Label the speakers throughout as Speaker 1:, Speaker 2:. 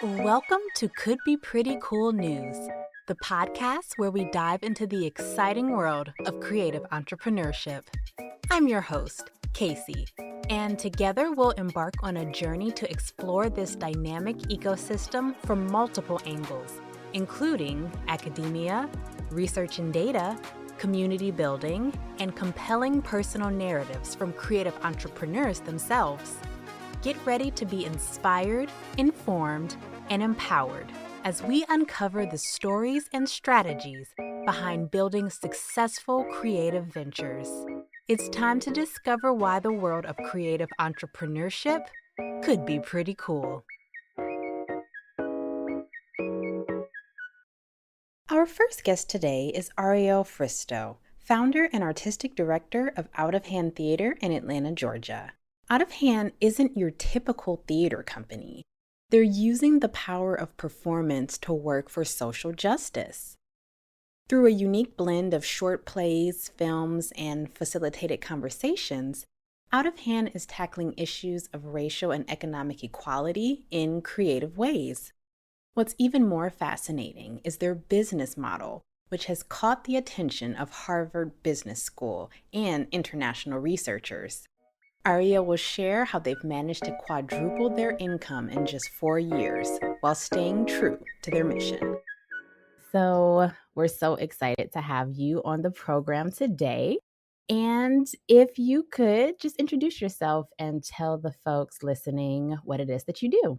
Speaker 1: Welcome to Could Be Pretty Cool News, the podcast where we dive into the exciting world of creative entrepreneurship. I'm your host, Casey, and together we'll embark on a journey to explore this dynamic ecosystem from multiple angles, including academia, research and data, community building, and compelling personal narratives from creative entrepreneurs themselves. Get ready to be inspired, informed, and empowered as we uncover the stories and strategies behind building successful creative ventures. It's time to discover why the world of creative entrepreneurship could be pretty cool. Our first guest today is Ariel Fristoe, founder and artistic director of Out of Hand Theater in Atlanta, Georgia. Out of Hand isn't your typical theater company. They're using the power of performance to work for social justice. Through a unique blend of short plays, films, and facilitated conversations, Out of Hand is tackling issues of racial and economic equality in creative ways. What's even more fascinating is their business model, which has caught the attention of Harvard Business School and international researchers. Ariel will share how they've managed to quadruple their income in just 4 years while staying true to their mission. So we're so excited to have you on the program today. And if you could just introduce yourself and tell the folks listening what it is that you do.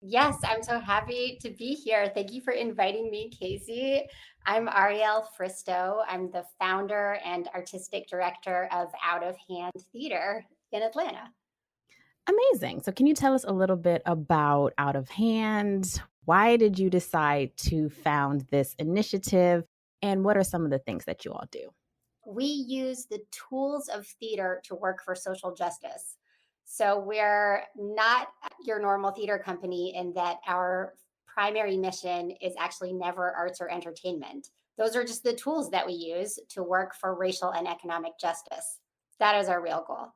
Speaker 2: Yes, I'm so happy to be here. Thank you for inviting me, Casey. I'm Ariel Fristoe. I'm the founder and artistic director of Out of Hand Theater in Atlanta.
Speaker 1: Amazing. So can you tell us a little bit about Out of Hand? Why did you decide to found this initiative? And what are some of the things that you all do?
Speaker 2: We use the tools of theater to work for social justice. So we're not your normal theater company in that our primary mission is actually never arts or entertainment. Those are just the tools that we use to work for racial and economic justice. That is our real goal.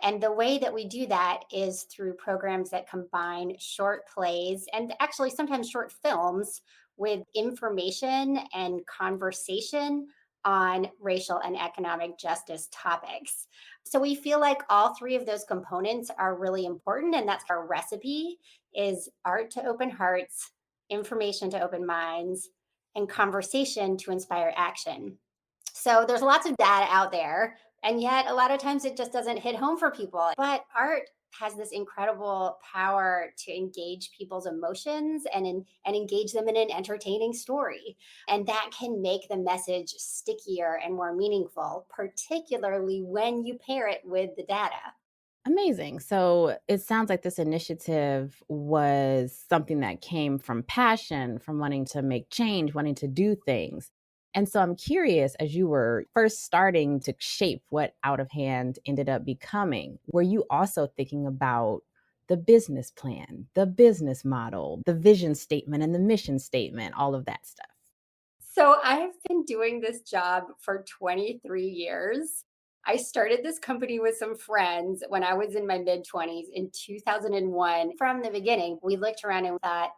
Speaker 2: And the way that we do that is through programs that combine short plays and actually sometimes short films with information and conversation on racial and economic justice topics. So we feel like all three of those components are really important, and that's our recipe is art to open hearts, information to open minds, and conversation to inspire action. So there's lots of data out there, and yet a lot of times it just doesn't hit home for people. But art has this incredible power to engage people's emotions and engage them in an entertaining story. And that can make the message stickier and more meaningful, particularly when you pair it with the data.
Speaker 1: Amazing. So it sounds like this initiative was something that came from passion, from wanting to make change, wanting to do things. And so I'm curious, as you were first starting to shape what Out of Hand ended up becoming, were you also thinking about the business plan, the business model, the vision statement, and the mission statement, all of that stuff?
Speaker 2: So I have been doing this job for 23 years. I started this company with some friends when I was in my mid 20s in 2001. From the beginning, we looked around and thought,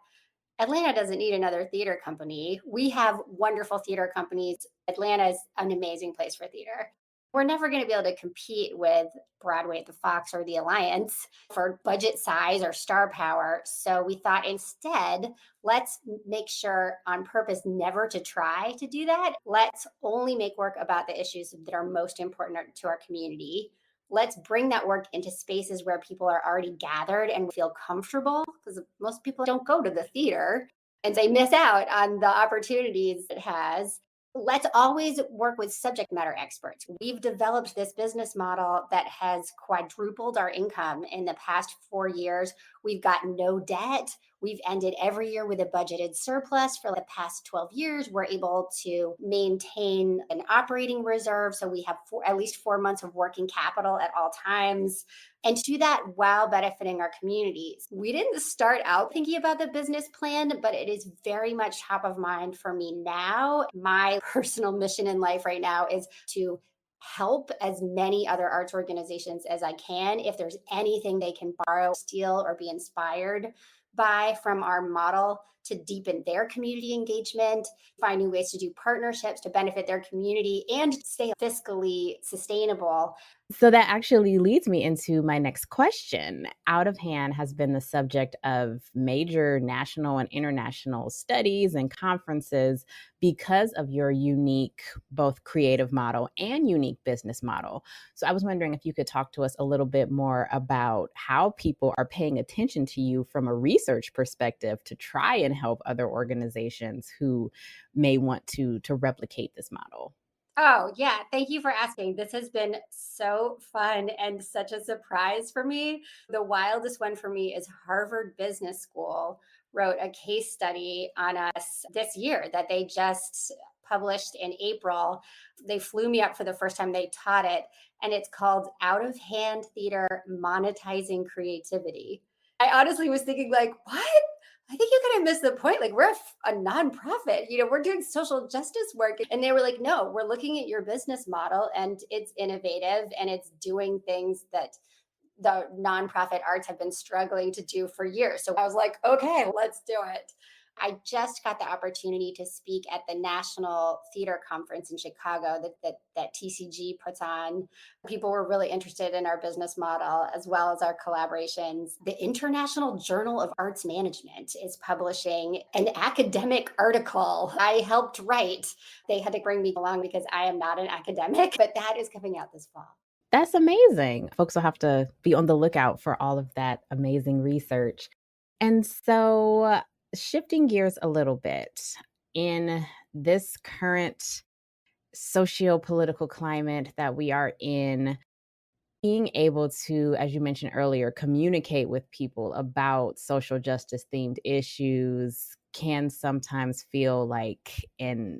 Speaker 2: Atlanta doesn't need another theater company. We have wonderful theater companies. Atlanta is an amazing place for theater. We're never going to be able to compete with Broadway at the Fox or the Alliance for budget size or star power. So we thought instead, let's make sure on purpose never to try to do that. Let's only make work about the issues that are most important to our community. Let's bring that work into spaces where people are already gathered and feel comfortable, because most people don't go to the theater and they miss out on the opportunities it has. Let's always work with subject matter experts. We've developed this business model that has quadrupled our income in the past 4 years. We've got no debt. We've ended every year with a budgeted surplus for the past 12 years. We're able to maintain an operating reserve. So we have at least 4 months of working capital at all times, and to do that while benefiting our communities. We didn't start out thinking about the business plan, but it is very much top of mind for me now. My personal mission in life right now is to help as many other arts organizations as I can. If there's anything they can borrow, steal, or be inspired by from our model to deepen their community engagement, find new ways to do partnerships to benefit their community and stay fiscally sustainable.
Speaker 1: So that actually leads me into my next question. Out of Hand has been the subject of major national and international studies and conferences because of your unique, both creative model and unique business model. So I was wondering if you could talk to us a little bit more about how people are paying attention to you from a research perspective to try and help other organizations who may want to replicate this model.
Speaker 2: Oh, yeah. Thank you for asking. This has been so fun and such a surprise for me. The wildest one for me is Harvard Business School wrote a case study on us this year that they just published in April. They flew me up for the first time they taught it, and it's called Out of Hand Theater Monetizing Creativity. I honestly was thinking, like, what? I think you're going to miss the point. Like, we're a nonprofit, we're doing social justice work. And they were like, no, we're looking at your business model and it's innovative and it's doing things that the nonprofit arts have been struggling to do for years. So I was like, okay, let's do it. I just got the opportunity to speak at the National Theater Conference in Chicago that TCG puts on. People were really interested in our business model as well as our collaborations. The International Journal of Arts Management is publishing an academic article I helped write. They had to bring me along because I am not an academic, but that is coming out this fall.
Speaker 1: That's amazing. Folks will have to be on the lookout for all of that amazing research. And so, shifting gears a little bit, in this current socio-political climate that we are in, being able to, as you mentioned earlier, communicate with people about social justice themed issues can sometimes feel like an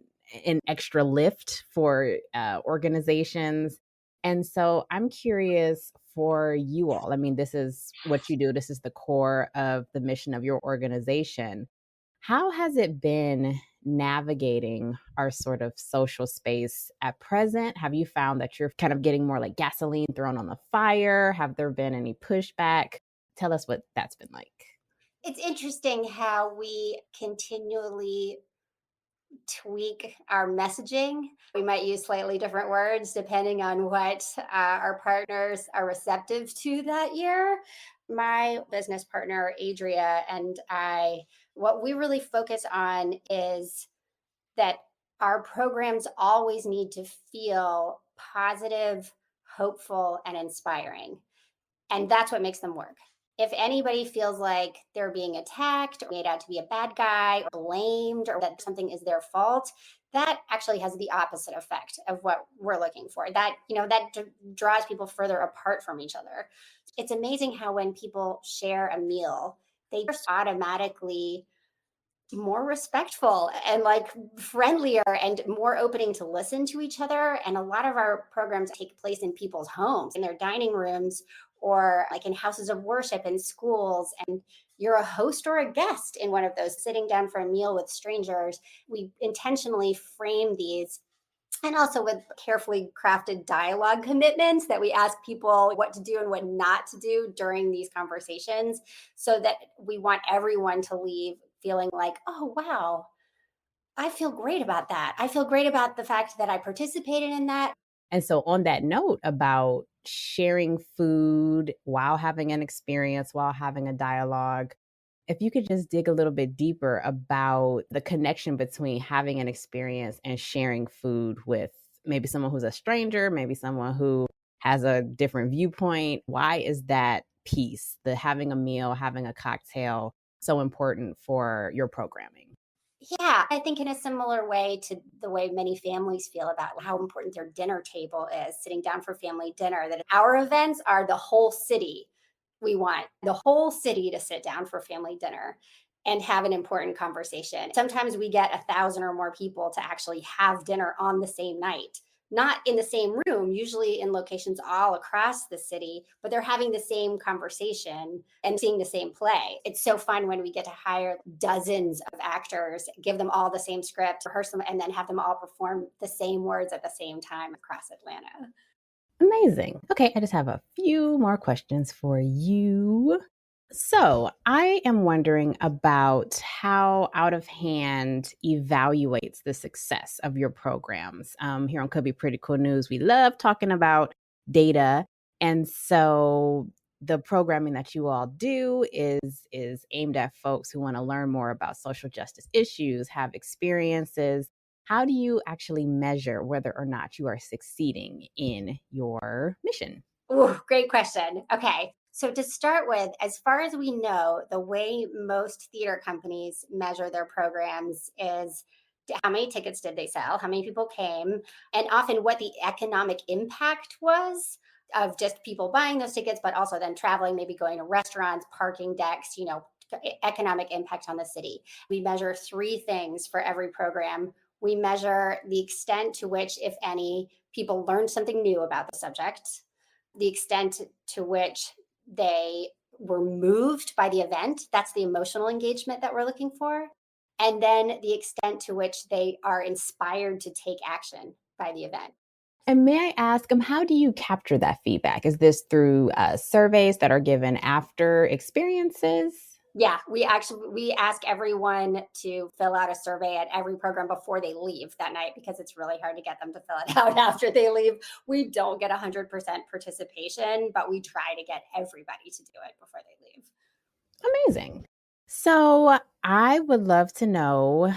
Speaker 1: extra lift for organizations. And so I'm curious for you all. I mean, this is what you do, this is the core of the mission of your organization. How has it been navigating our sort of social space at present? Have you found that you're kind of getting more like gasoline thrown on the fire? Have there been any pushback? Tell us what that's been like.
Speaker 2: It's interesting how we continually tweak our messaging. We might use slightly different words depending on what our partners are receptive to that year. My business partner, Adria, and I, what we really focus on is that our programs always need to feel positive, hopeful, and inspiring. And that's what makes them work. If anybody feels like they're being attacked or made out to be a bad guy or blamed or that something is their fault, that actually has the opposite effect of what we're looking for. That draws people further apart from each other. It's amazing how when people share a meal, they just automatically more respectful and like friendlier and more opening to listen to each other. And a lot of our programs take place in people's homes, in their dining rooms, or like in houses of worship in schools. And you're a host or a guest in one of those, sitting down for a meal with strangers. We intentionally frame these and also with carefully crafted dialogue commitments that we ask people what to do and what not to do during these conversations so that we want everyone to leave feeling like, oh, wow, I feel great about that. I feel great about the fact that I participated in that.
Speaker 1: And so, on that note about sharing food while having an experience, while having a dialogue, if you could just dig a little bit deeper about the connection between having an experience and sharing food with maybe someone who's a stranger, maybe someone who has a different viewpoint. Why is that piece, the having a meal, having a cocktail, so important for your programming?
Speaker 2: Yeah, I think in a similar way to the way many families feel about how important their dinner table is, sitting down for family dinner, that our events are the whole city. We want the whole city to sit down for family dinner and have an important conversation. Sometimes we get 1,000 or more people to actually have dinner on the same night, not in the same room, usually in locations all across the city, but they're having the same conversation and seeing the same play. It's so fun when we get to hire dozens of actors, give them all the same script, rehearse them, and then have them all perform the same words at the same time across Atlanta.
Speaker 1: Amazing. Okay, I just have a few more questions for you. So, I am wondering about how Out of Hand evaluates the success of your programs. Here on Could Be Pretty Cool News, we love talking about data, and so the programming that you all do is aimed at folks who want to learn more about social justice issues, have experiences. How do you actually measure whether or not you are succeeding in your mission?
Speaker 2: Ooh, great question. Okay. So, to start with, as far as we know, the way most theater companies measure their programs is how many tickets did they sell, how many people came, and often what the economic impact was of just people buying those tickets, but also then traveling, maybe going to restaurants, parking decks, economic impact on the city. We measure three things for every program. We measure the extent to which, if any, people learned something new about the subject, the extent to which they were moved by the event. That's the emotional engagement that we're looking for. And then the extent to which they are inspired to take action by the event.
Speaker 1: And may I ask, how do you capture that feedback? Is this through surveys that are given after experiences?
Speaker 2: Yeah, we ask everyone to fill out a survey at every program before they leave that night because it's really hard to get them to fill it out after they leave. We don't get 100% participation, but we try to get everybody to do it before they leave.
Speaker 1: Amazing. So I would love to know,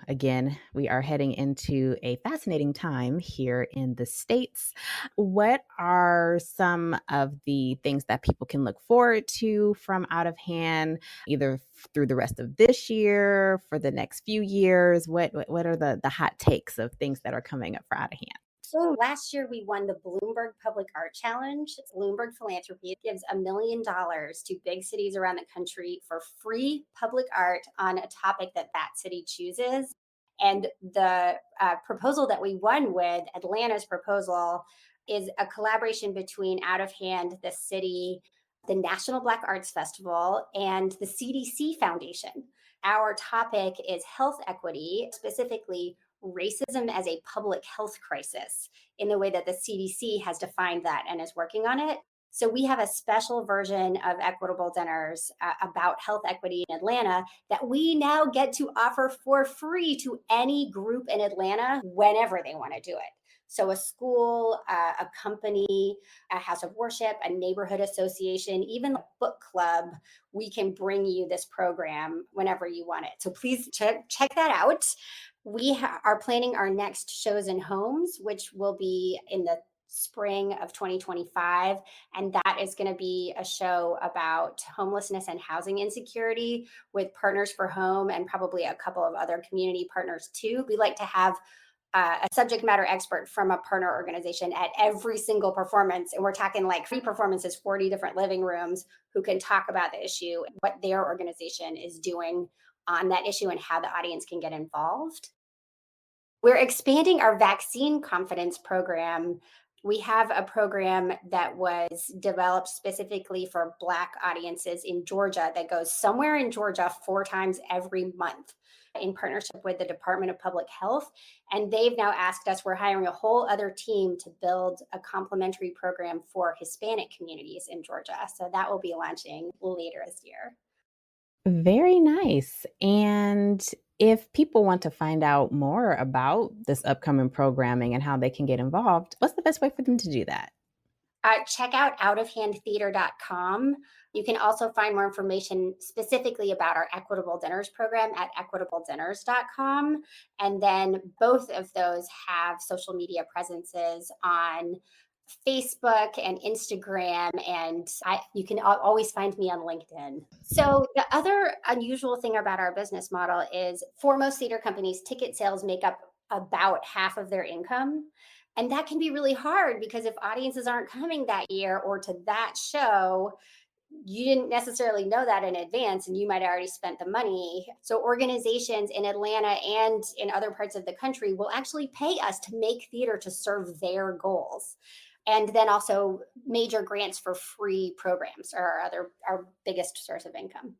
Speaker 1: again, we are heading into a fascinating time here in the States. What are some of the things that people can look forward to from Out of Hand, either through the rest of this year, for the next few years? What are the hot takes of things that are coming up for Out of Hand?
Speaker 2: So last year we won the Bloomberg Public Art Challenge. Bloomberg Philanthropy gives $1 million to big cities around the country for free public art on a topic that that city chooses. And the proposal that we won with, Atlanta's proposal, is a collaboration between Out of Hand, the city, the National Black Arts Festival, and the CDC Foundation. Our topic is health equity, specifically racism as a public health crisis in the way that the CDC has defined that and is working on it. So we have a special version of Equitable Dinners about health equity in Atlanta that we now get to offer for free to any group in Atlanta whenever they want to do it. So a school, a company, a house of worship, a neighborhood association, even a book club, we can bring you this program whenever you want it. So please check that out. We are planning our next shows and homes, which will be in the spring of 2025. And that is going to be a show about homelessness and housing insecurity with Partners for Home and probably a couple of other community partners too. We like to have a subject matter expert from a partner organization at every single performance. And we're talking like 3 performances, 40 different living rooms who can talk about the issue, what their organization is doing on that issue, and how the audience can get involved. We're expanding our vaccine confidence program. We have a program that was developed specifically for Black audiences in Georgia that goes somewhere in Georgia 4 times every month in partnership with the Department of Public Health. And they've now asked us, we're hiring a whole other team to build a complementary program for Hispanic communities in Georgia. So that will be launching later this year.
Speaker 1: Very nice. And if people want to find out more about this upcoming programming and how they can get involved, what's the best way for them to do that?
Speaker 2: Check out outofhandtheater.com. You can also find more information specifically about our Equitable Dinners program at equitableddinners.com. And then both of those have social media presences on Facebook and Instagram, and you can always find me on LinkedIn. So the other unusual thing about our business model is for most theater companies, ticket sales make up about half of their income. And that can be really hard because if audiences aren't coming that year or to that show, you didn't necessarily know that in advance and you might have already spent the money. So organizations in Atlanta and in other parts of the country will actually pay us to make theater to serve their goals. And then also major grants for free programs are our biggest source of income.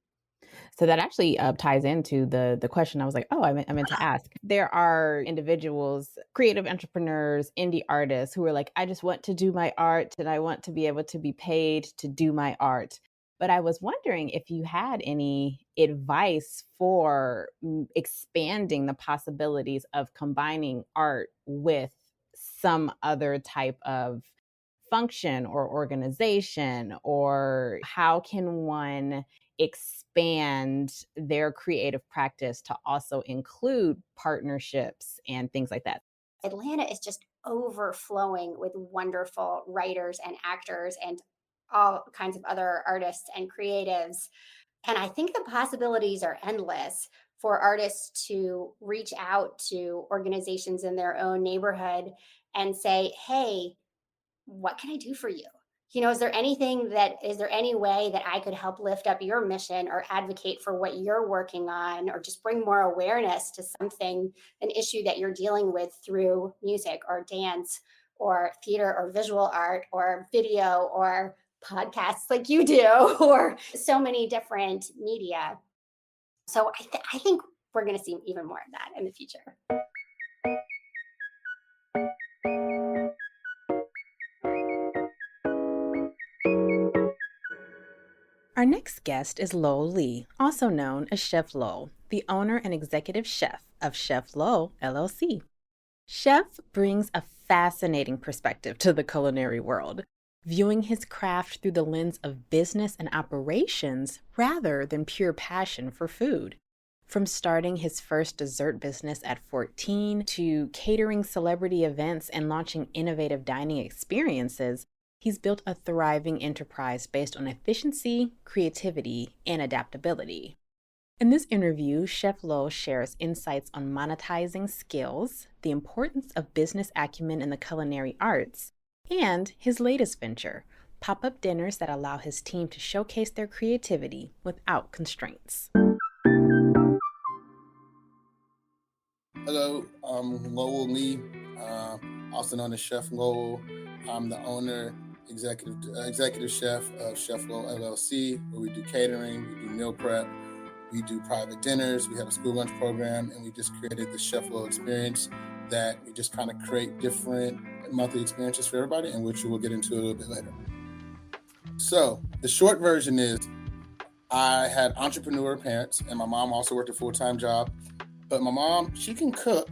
Speaker 1: So that actually ties into the question I was like, oh, I meant to ask. There are individuals, creative entrepreneurs, indie artists who are like, I just want to do my art and I want to be able to be paid to do my art. But I was wondering if you had any advice for expanding the possibilities of combining art with some other type of function or organization, or how can one expand their creative practice to also include partnerships and things like that?
Speaker 2: Atlanta is just overflowing with wonderful writers and actors and all kinds of other artists and creatives. And I think the possibilities are endless for artists to reach out to organizations in their own neighborhood and say, hey, what can I do for you? Is there any way that I could help lift up your mission or advocate for what you're working on or just bring more awareness to something, an issue that you're dealing with through music or dance or theater or visual art or video or podcasts like you do or so many different media. So I think we're going to see even more of that in the future.
Speaker 1: Our next guest is Lowell Lee, also known as Chef Lowell, the owner and executive chef of Chef Lowell, LLC. Chef brings a fascinating perspective to the culinary world, viewing his craft through the lens of business and operations rather than pure passion for food. From starting his first dessert business at 14 to catering celebrity events and launching innovative dining experiences, he's built a thriving enterprise based on efficiency, creativity, and adaptability. In this interview, Chef Lowell shares insights on monetizing skills, the importance of business acumen in the culinary arts, and his latest venture, pop-up dinners that allow his team to showcase their creativity without constraints.
Speaker 3: Hello, I'm Lowell Lee, also known as Chef Lowell. I'm the owner, executive chef of Chef Lowell LLC, where we do catering, we do meal prep, we do private dinners, we have a school lunch program, and we just created the Chef Lowell experience that we just kind of create different monthly experiences for everybody, and which we'll get into a little bit later. So the short version is I had entrepreneur parents, and my mom also worked a full-time job. But my mom, she can cook,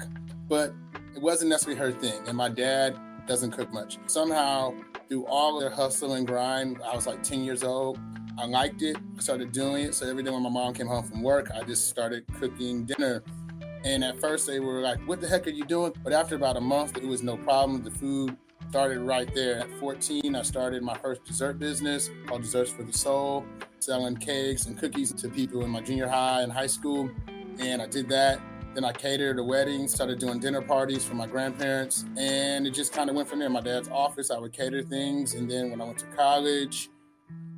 Speaker 3: but it wasn't necessarily her thing. And my dad doesn't cook much. Somehow, through all of their hustle and grind, I was like 10 years old. I liked it. I started doing it. So every day when my mom came home from work, I just started cooking dinner. And at first they were like, what the heck are you doing? But after about a month, it was no problem. The food started right there. At 14, I started my first dessert business called Desserts for the Soul, selling cakes and cookies to people in my junior high and high school. And I did that. Then I catered to weddings, started doing dinner parties for my grandparents. And it just kind of went from there. My dad's office, I would cater things. And then when I went to college,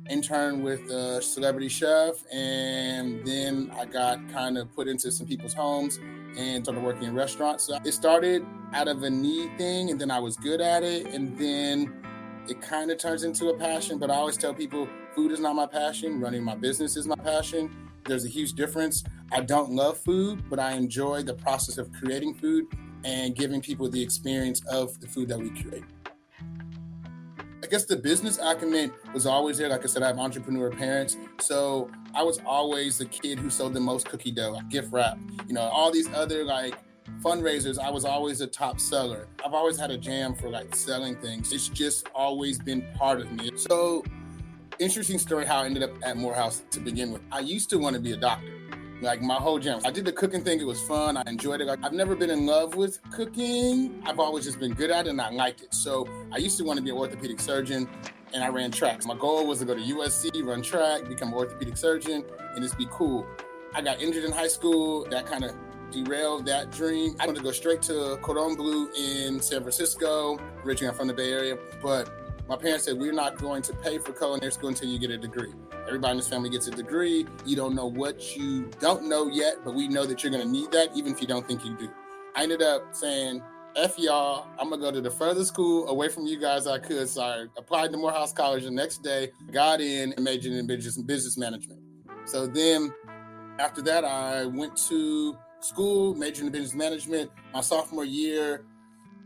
Speaker 3: interned with a celebrity chef. And then I got kind of put into some people's homes and started working in restaurants. So it started out of a need thing, and then I was good at it. And then it kind of turns into a passion. But I always tell people, food is not my passion. Running my business is my passion. There's a huge difference. I don't love food, but I enjoy the process of creating food and giving people the experience of the food that we create. I guess the business acumen was always there. Like I said, I have entrepreneur parents. So I was always the kid who sold the most cookie dough, like gift wrap, all these other like fundraisers. I was always a top seller. I've always had a jam for like selling things. It's just always been part of me. So interesting story how I ended up at Morehouse to begin with. I used to want to be a doctor, like my whole jam. I did the cooking thing. It was fun. I enjoyed it. Like, I've never been in love with cooking. I've always just been good at it and I liked it. So I used to want to be an orthopedic surgeon and I ran track. My goal was to go to USC, run track, become an orthopedic surgeon and just be cool. I got injured in high school. That kind of derailed that dream. I wanted to go straight to Cordon Bleu in San Francisco. Originally, I'm from the Bay Area, but my parents said, we're not going to pay for culinary school until you get a degree. Everybody in this family gets a degree. You don't know what you don't know yet, but we know that you're going to need that, even if you don't think you do. I ended up saying, F y'all, I'm going to go to the furthest school away from you guys I could. So I applied to Morehouse College the next day, got in, and majored in business management. So then after that, I went to school, majored in business management. My sophomore year,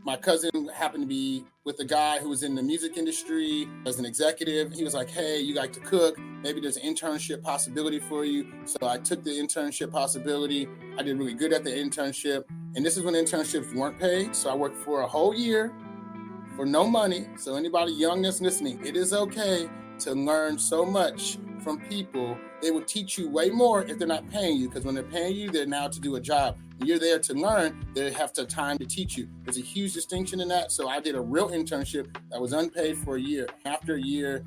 Speaker 3: my cousin happened to be with a guy who was in the music industry as an executive. He was like, hey, you like to cook. Maybe there's an internship possibility for you. So I took the internship possibility. I did really good at the internship. And this is when internships weren't paid. So I worked for a whole year for no money. So anybody young that's listening, it is okay to learn so much from people. They will teach you way more if they're not paying you, because when they're paying you, they're now to do a job. When you're there to learn, they have to time to teach you. There's a huge distinction in that. So I did a real internship that was unpaid for a year. After a year,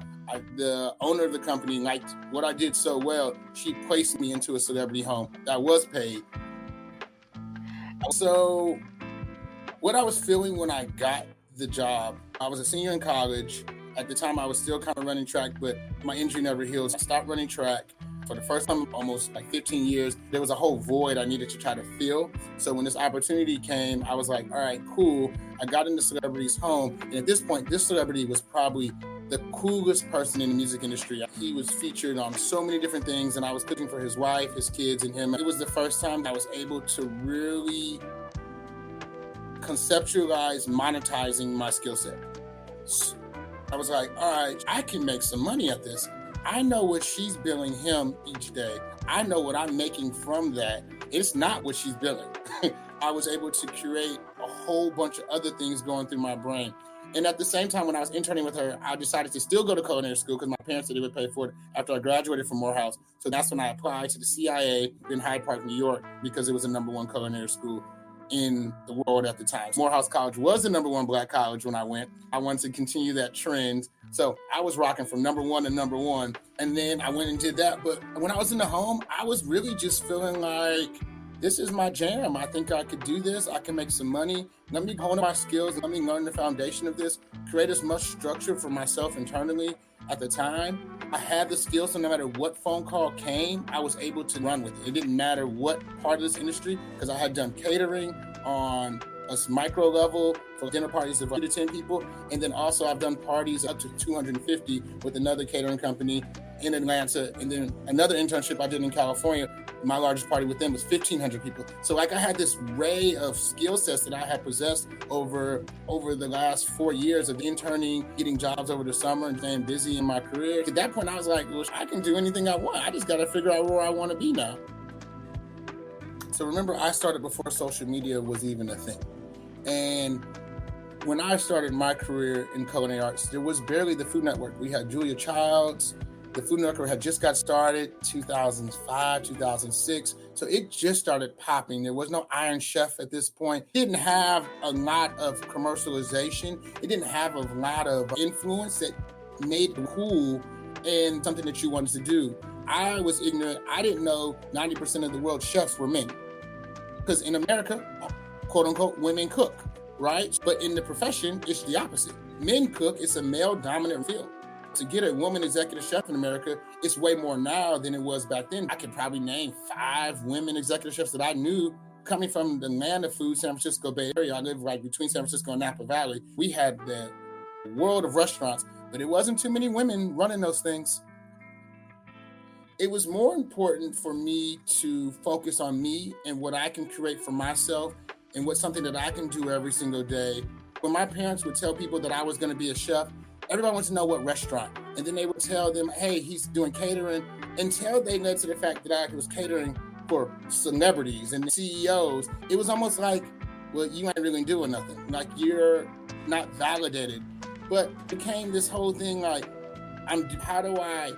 Speaker 3: the owner of the company liked what I did so well. She placed me into a celebrity home that was paid. So what I was feeling when I got the job, I was a senior in college. At the time, I was still kind of running track, but my injury never healed. I stopped running track. For the first time in almost like 15 years, there was a whole void I needed to try to fill. So when this opportunity came, I was like, all right, cool. I got into celebrity's home. And at this point, this celebrity was probably the coolest person in the music industry. He was featured on so many different things, and I was cooking for his wife, his kids, and him. It was the first time I was able to really conceptualize monetizing my skill set. I was like, all right, I can make some money at this. I know what she's billing him each day. I know what I'm making from that. It's not what she's billing. I was able to create a whole bunch of other things going through my brain. And at the same time, when I was interning with her, I decided to still go to culinary school because my parents said they would pay for it after I graduated from Morehouse. So that's when I applied to the CIA in Hyde Park, New York, because it was the #1 culinary school in the world at the time. Morehouse College was the #1 Black college when I went. I wanted to continue that trend. So I was rocking from #1 to #1. And then I went and did that. But when I was in the home, I was really just feeling like, this is my jam. I think I could do this. I can make some money. Let me hone my skills. Let me learn the foundation of this, create as much structure for myself internally. At the time, I had the skills, so no matter what phone call came, I was able to run with it. It didn't matter what part of this industry, because I had done catering on a micro level for dinner parties of 2 to 10 people. And then also I've done parties up to 250 with another catering company in Atlanta. And then another internship I did in California, my largest party with them was 1,500 people. So like I had this array of skill sets that I had possessed over the last 4 years of interning, getting jobs over the summer and staying busy in my career. At that point, I was like, well, I can do anything I want. I just got to figure out where I want to be now. So remember, I started before social media was even a thing. And when I started my career in culinary arts, there was barely the Food Network. We had Julia Childs. The Food Network had just got started 2005, 2006. So it just started popping. There was no Iron Chef at this point. It didn't have a lot of commercialization. It didn't have a lot of influence that made it cool and something that you wanted to do. I was ignorant. I didn't know 90% of the world's chefs were men. Because in America, quote unquote, women cook, right? But in the profession, it's the opposite. Men cook, it's a male dominant field. To get a woman executive chef in America, it's way more now than it was back then. I could probably name 5 women executive chefs that I knew coming from the land of food, San Francisco Bay Area. I live right between San Francisco and Napa Valley. We had the world of restaurants, but it wasn't too many women running those things. It was more important for me to focus on me and what I can create for myself and what's something that I can do every single day. When my parents would tell people that I was going to be a chef, everybody wants to know what restaurant. And then they would tell them, hey, he's doing catering, until they led to the fact that I was catering for celebrities and CEOs. It was almost like, well, you ain't really doing nothing. Like, you're not validated. But it became this whole thing like, how do I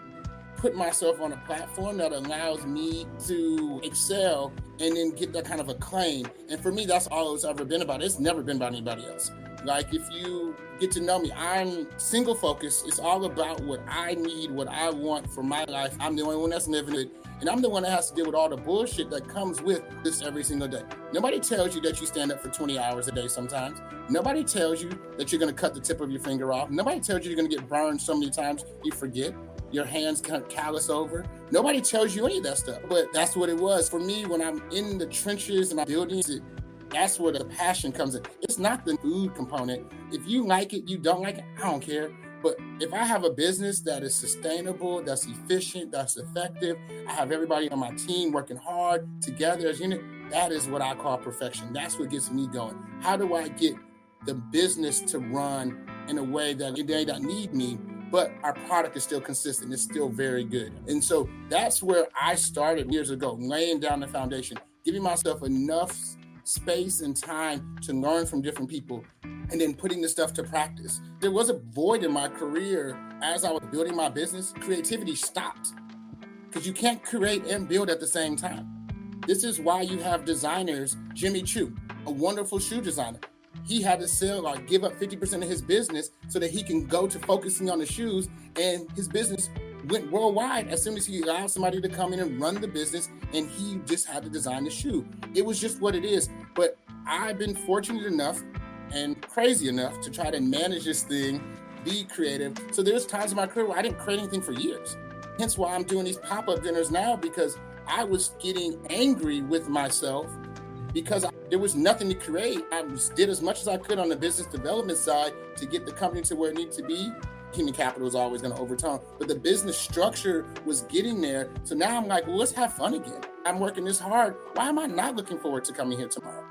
Speaker 3: put myself on a platform that allows me to excel and then get that kind of acclaim? And for me, that's all it's ever been about. It's never been about anybody else. Like, if you get to know me, I'm single focused. It's all about what I need, what I want for my life. I'm the only one that's living it. And I'm the one that has to deal with all the bullshit that comes with this every single day. Nobody tells you that you stand up for 20 hours a day sometimes. Nobody tells you that you're going to cut the tip of your finger off. Nobody tells you you're going to get burned so many times you forget. your hands kind of callous over. Nobody tells you any of that stuff, but that's what it was. For me, when I'm in the trenches and I'm building it, that's where the passion comes in. It's not the food component. If you like it, you don't like it, I don't care. But if I have a business that is sustainable, that's efficient, that's effective, I have everybody on my team working hard together as a unit, that is what I call perfection. That's what gets me going. How do I get the business to run in a way that they don't need me, but our product is still consistent, it's still very good? And so that's where I started years ago, laying down the foundation, giving myself enough space and time to learn from different people, and then putting the stuff to practice. There was a void in my career as I was building my business. Creativity stopped because you can't create and build at the same time. This is why you have designers, Jimmy Choo, a wonderful shoe designer. He had to sell or give up 50% of his business so that he can go to focusing on the shoes, and his business went worldwide as soon as he allowed somebody to come in and run the business, and he just had to design the shoe. It was just what it is. But I've been fortunate enough and crazy enough to try to manage this thing, be creative. So there's times in my career where I didn't create anything for years. Hence why I'm doing these pop-up dinners now, because I was getting angry with myself because there was nothing to create. I did as much as I could on the business development side to get the company to where it needed to be. Human capital is always going to overtone, but the business structure was getting there. So now I'm like, well, let's have fun again. I'm working this hard. Why am I not looking forward to coming here tomorrow?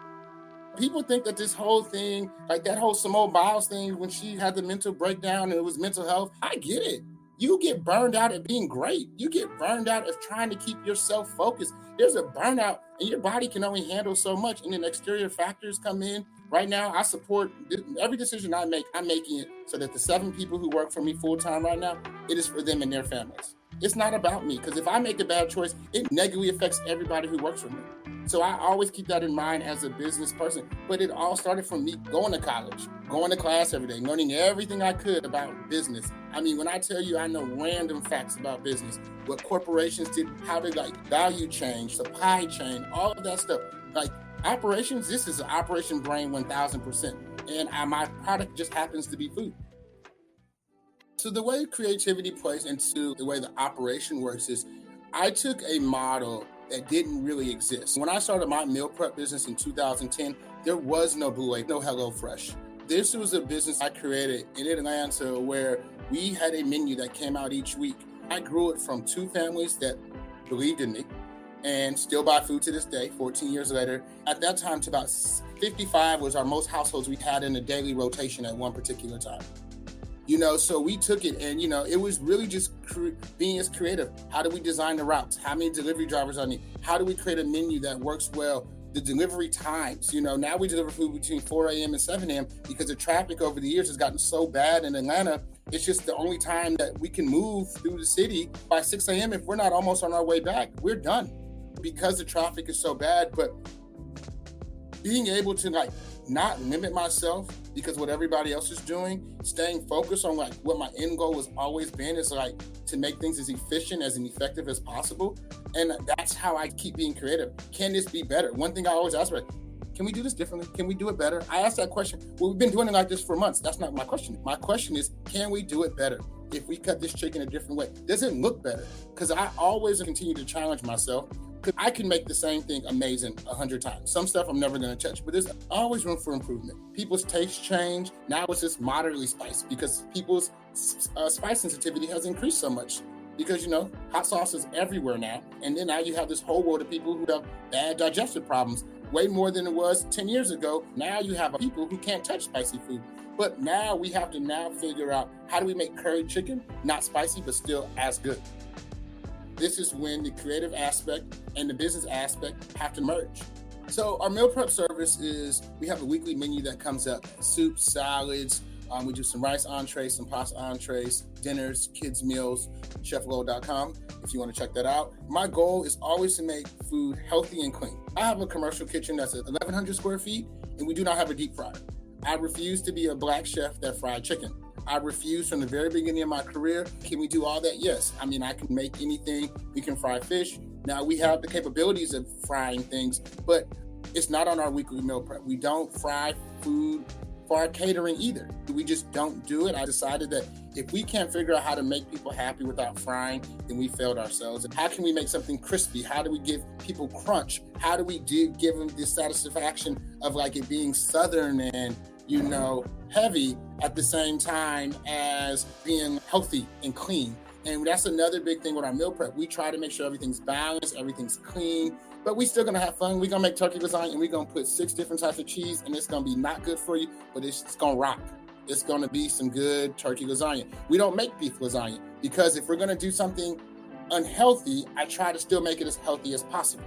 Speaker 3: People think that this whole thing, like that whole Simone Biles thing, when she had the mental breakdown and it was mental health, I get it. You get burned out at being great. You get burned out of trying to keep yourself focused. There's a burnout and your body can only handle so much, and then exterior factors come in. Right now, I support every decision I make. I'm making it so that the 7 people who work for me full-time right now, it is for them and their families. It's not about me, because if I make a bad choice, it negatively affects everybody who works for me. So I always keep that in mind as a business person. But it all started from me going to college, going to class every day, learning everything I could about business. I mean, when I tell you I know random facts about business, what corporations did, how they value chain, supply chain, all of that stuff. Like operations, this is an operation brain 1000%. And my product just happens to be food. So the way creativity plays into the way the operation works is I took a model that didn't really exist. When I started my meal prep business in 2010, there was no Blue, no Hello Fresh. This was a business I created in Atlanta where we had a menu that came out each week. I grew it from 2 families that believed in me and still buy food to this day, 14 years later. At that time, to about 55 was our most households we had in a daily rotation at one particular time. So we took it and, it was really just being as creative. How do we design the routes? How many delivery drivers I need? How do we create a menu that works well? The delivery times, now we deliver food between 4 a.m. and 7 a.m. because the traffic over the years has gotten so bad in Atlanta. It's just the only time that we can move through the city. By 6 a.m. if we're not almost on our way back, we're done because the traffic is so bad. But being able to not limit myself because what everybody else is doing, staying focused on what my end goal has always been is to make things as efficient as and effective as possible. And that's how I keep being creative. Can this be better? One thing I always ask, can we do this differently? Can we do it better? I ask that question. Well, we've been doing it like this for months. That's not my question. My question is, can we do it better? If we cut this chicken a different way, does it look better? Because I always continue to challenge myself. Because I can make the same thing amazing 100 times. Some stuff I'm never going to touch, but there's always room for improvement. People's tastes change. Now it's just moderately spicy because people's spice sensitivity has increased so much. Because, hot sauce is everywhere now. And then now you have this whole world of people who have bad digestive problems, way more than it was 10 years ago. Now you have people who can't touch spicy food. But now we have to figure out how do we make curry chicken, not spicy, but still as good. This is when the creative aspect and the business aspect have to merge. So our meal prep service is, we have a weekly menu that comes up, soups, salads. We do some rice entrees, some pasta entrees, dinners, kids meals, cheflowell.com if you want to check that out. My goal is always to make food healthy and clean. I have a commercial kitchen that's at 1,100 square feet, and we do not have a deep fryer. I refuse to be a black chef that fried chicken. I refused from the very beginning of my career. Can we do all that? Yes. I can make anything. We can fry fish. Now we have the capabilities of frying things, but it's not on our weekly meal prep. We don't fry food for our catering either. We just don't do it. I decided that If we can't figure out how to make people happy without frying, then we failed ourselves. How can we make something crispy? How do we give people crunch? How do we give them the satisfaction of like it being Southern and, heavy at the same time as being healthy and clean? And that's another big thing with our meal prep. We try to make sure everything's balanced, everything's clean, but we still gonna have fun. We're gonna make turkey lasagna and we're gonna put 6 different types of cheese, and it's gonna be not good for you, but it's gonna rock. It's gonna be some good turkey lasagna. We don't make beef lasagna because if we're gonna do something unhealthy, I try to still make it as healthy as possible.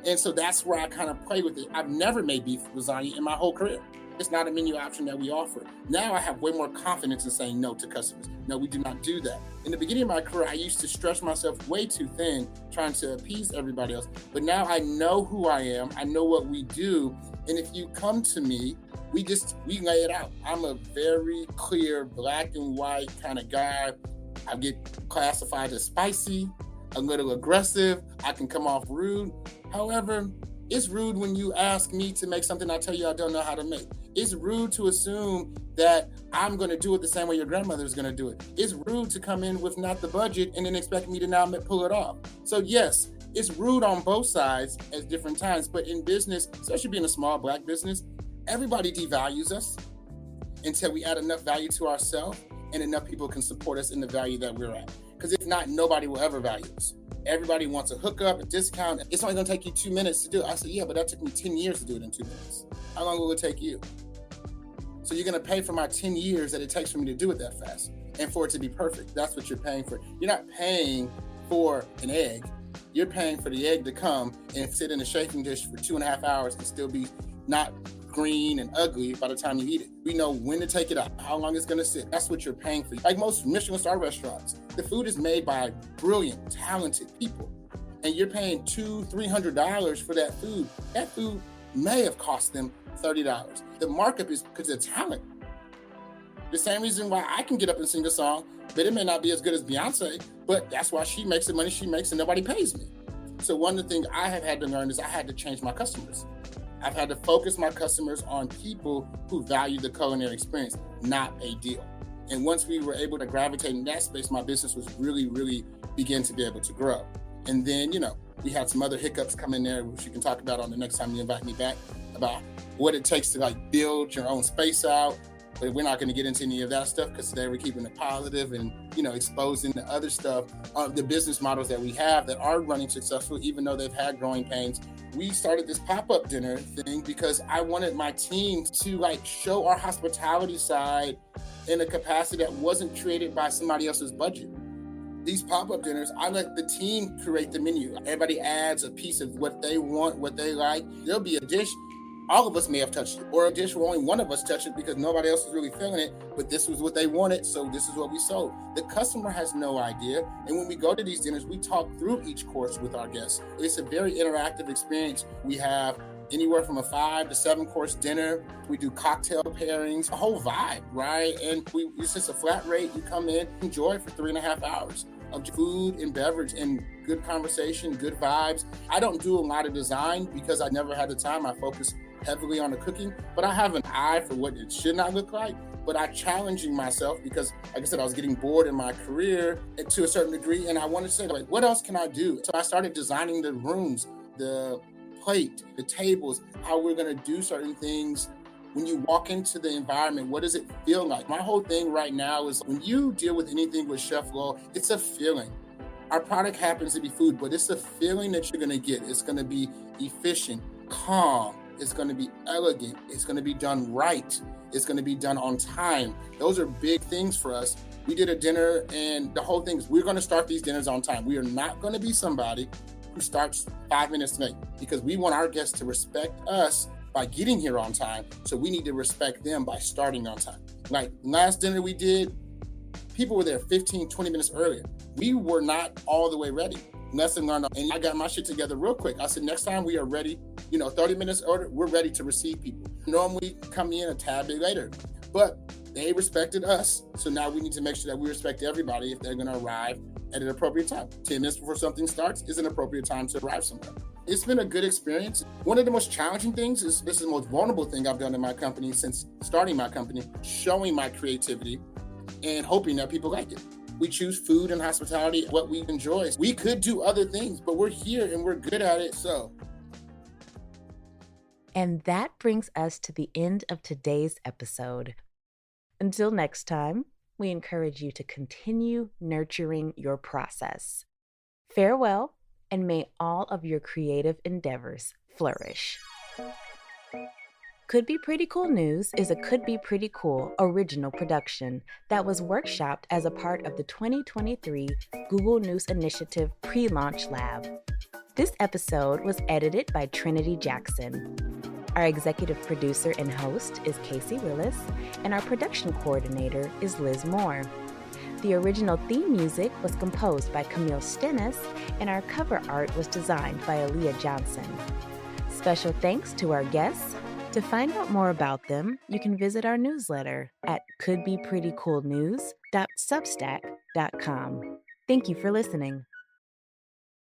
Speaker 3: And so that's where I kind of play with it. I've never made beef lasagna in my whole career. It's not a menu option that we offer. Now I have way more confidence in saying no to customers. No, we do not do that. In the beginning of my career, I used to stretch myself way too thin trying to appease everybody else. But now I know who I am. I know what we do. And if you come to me, we lay it out. I'm a very clear black and white kind of guy. I get classified as spicy, a little aggressive. I can come off rude. However, it's rude when you ask me to make something I tell you I don't know how to make. It's rude to assume that I'm going to do it the same way your grandmother is going to do it. It's rude to come in with not the budget and then expect me to now pull it off. So yes, it's rude on both sides at different times. But in business, especially being a small black business, everybody devalues us until we add enough value to ourselves and enough people can support us in the value that we're at. Because if not, nobody will ever value us. Everybody wants a hookup, a discount. It's only going to take you 2 minutes to do it. I said, yeah, but that took me 10 years to do it in 2 minutes. How long will it take you? So you're going to pay for my 10 years that it takes for me to do it that fast and for it to be perfect. That's what you're paying for. You're not paying for an egg. You're paying for the egg to come and sit in a chafing dish for 2.5 hours and still be not green and ugly by the time you eat it. We know when to take it out, how long it's going to sit. That's what you're paying for. Like most Michelin star restaurants, the food is made by brilliant, talented people. And you're paying $200-$300 for that food. That food may have cost them $30. The markup is because of talent. The same reason why I can get up and sing a song, but it may not be as good as Beyonce, but that's why she makes the money she makes and nobody pays me. So one of the things I have had to learn is I had to change my customers. I've had to focus my customers on people who value the culinary experience, not a deal. And once we were able to gravitate in that space, my business was really begin to be able to grow. And then, we had some other hiccups come in there, which you can talk about on the next time you invite me back, about what it takes to build your own space out. But we're not going to get into any of that stuff because today we're keeping it positive and, exposing the other stuff, the business models that we have that are running successful, even though they've had growing pains. We started this pop-up dinner thing because I wanted my team to show our hospitality side in a capacity that wasn't created by somebody else's budget. These pop-up dinners, I let the team create the menu. Everybody adds a piece of what they want, what they like. There'll be a dish all of us may have touched it, or a dish where only one of us touched it because nobody else was really feeling it, but this was what they wanted, so this is what we sold. The customer has no idea, and when we go to these dinners, we talk through each course with our guests. It's a very interactive experience. We have anywhere from a 5 to 7 course dinner. We do cocktail pairings, a whole vibe, right? And it's just a flat rate. You come in, enjoy for 3.5 hours of food and beverage and good conversation, good vibes. I don't do a lot of design because I never had the time. I focus heavily on the cooking, but I have an eye for what it should not look like. But I'm challenging myself because, like I said, I was getting bored in my career to a certain degree, and I wanted to say, what else can I do? So I started designing the rooms, the plate, the tables, how we're going to do certain things. When you walk into the environment, what does it feel like? My whole thing right now is when you deal with anything with Chef Lowell, it's a feeling. Our product happens to be food, but it's a feeling that you're going to get. It's going to be efficient, calm. It's going to be elegant. It's going to be done right. It's going to be done on time. Those are big things for us. We did a dinner, and the whole thing is we're going to start these dinners on time. We are not going to be somebody who starts 5 minutes late because we want our guests to respect us by getting here on time. So we need to respect them by starting on time. Like last dinner we did, people were there 15, 20 minutes earlier. We were not all the way ready. Lesson learned. And I got my shit together real quick. I said, next time we are ready, 30 minutes earlier, we're ready to receive people. Normally come in a tad bit later, but they respected us. So now we need to make sure that we respect everybody if they're going to arrive at an appropriate time. 10 minutes before something starts is an appropriate time to arrive somewhere. It's been a good experience. One of the most challenging things is this is the most vulnerable thing I've done in my company since starting my company, showing my creativity and hoping that people like it. We choose food and hospitality, what we enjoy. We could do other things, but we're here and we're good at it.
Speaker 1: And that brings us to the end of today's episode. Until next time, we encourage you to continue nurturing your process. Farewell, and may all of your creative endeavors flourish. Could Be Pretty Cool News is a Could Be Pretty Cool original production that was workshopped as a part of the 2023 Google News Initiative Pre-Launch Lab. This episode was edited by Trinity Jackson. Our executive producer and host is Casey Willis, and our production coordinator is Liz Moore. The original theme music was composed by Camille Stennis, and our cover art was designed by Aaliyah Johnson. Special thanks to our guests. To find out more about them, you can visit our newsletter at couldbeprettycoolnews.substack.com. Thank you for listening.